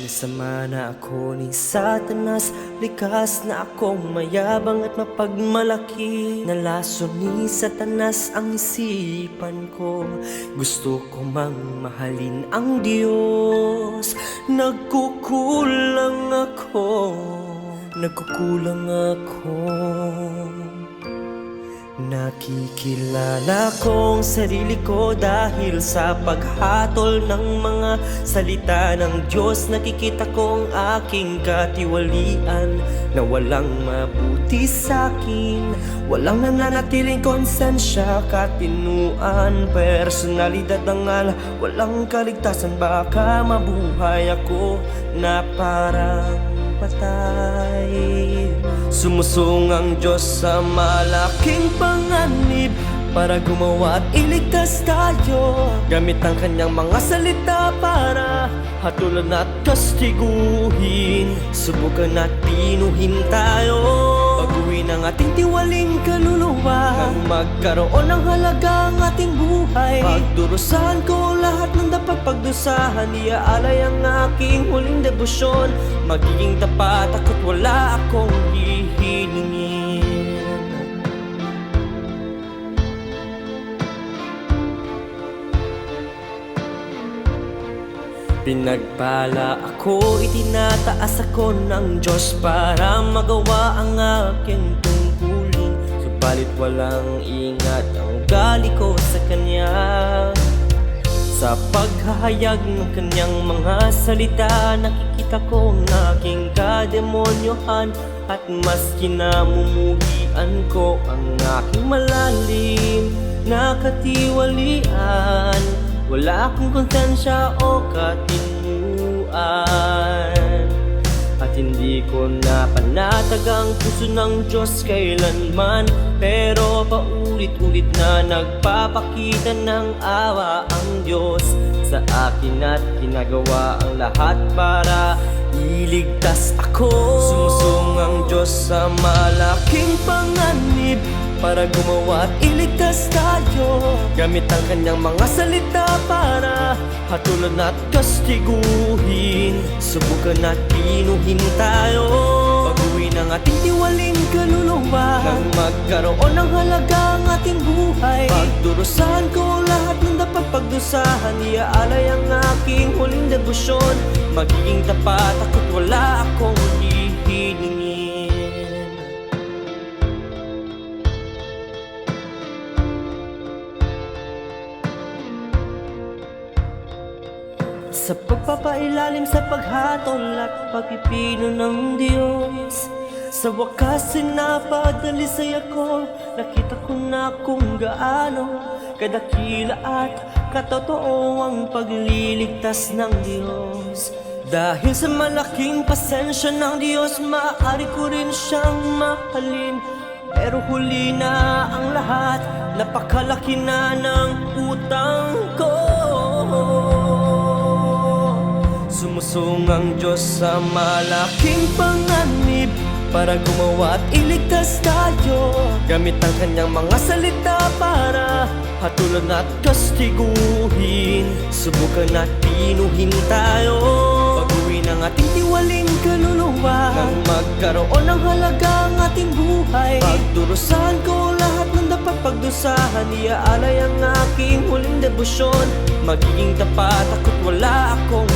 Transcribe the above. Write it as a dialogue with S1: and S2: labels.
S1: Sama na ako ni Satanas, likas na akong mayabang at mapagmalaki. Nalaso ni Satanas ang isipan ko, gusto ko mang mahalin ang Diyos. Nagkukulang ako, nagkukulang ako. Nakikilala kong sarili ko dahil sa paghatol ng mga salita ng Diyos. Nakikita kong aking katiwalian na walang mabuti sa'kin. Walang nananatiling konsensya, katinuan, personalidad ng walang kaligtasan. Baka mabuhay ako na parang patay. Sumusong ang Diyos sa malaking panganib para gumawa at iligtas tayo. Gamit ang kanyang mga salita para hatulan at kastiguhin. Subukan at pinuhin tayo, baguhin ang ating tiwaling kaluluwa, nang magkaroon ng halaga ang ating buhay. Pagdurusahan ko lahat ng dapat pagdusahan, iaalay ang aking huling debosyon. Magiging tapat ako't wala akong hihilingin. Pinagpala ako, itinataas ako ng Diyos para magawa ang aking tungkulin. Subalit walang ingat ang ugali ko sa Kanya. Sa paghahayag ng Kanyang mga salita, nakikita ko ang aking kademonyohan. At mas kinamumuhian ko ang aking malalim na katiwalian. Wala akong konsensya o katinuan, at hindi ko napanatag ang puso ng Diyos kailanman. Pero paulit-ulit na nagpapakita ng awa ang Diyos sa akin at ginagawa ang lahat para iligtas ako. Sumusong ang Diyos sa malaking panganib para gumawa at iligtas tayo. Gamit ang kanyang mga salita para hatulan at kastiguhin. Subukan at pinuhin tayo, baguhin ang ating tiwaling kaluluwa, nang magkaroon ng halaga ang ating buhay. Pagdurusahan ko lahat ng dapat pagdusahan, iaalay ang aking huling debosyon. Magiging tapat ako't wala akong hihilingin. Sa pagpapailalim sa paghatol at pagpipino ng Diyos, sa wakas sinapadalisay ako. Nakita ko na kung gaano kadakila at katotoo ang pagliligtas ng Diyos. Dahil sa malaking pasensya ng Diyos, maaari ko rin siyang mahalin. Pero huli na ang lahat, napakalaki na ng utang ko. Sumusong ang Diyos sa malaking panganib para gumawa at iligtas tayo. Gamit ang kanyang mga salita para hatulan at kastiguhin. Subukan at pinuhin tayo, baguhin ang ating tiwaling kaluluwa, nang magkaroon ng halaga ang ating buhay. Pagdurusahan ko lahat ng dapat pagdusahan, iaalay ang aking huling debosyon. Magiging tapat ako't wala akong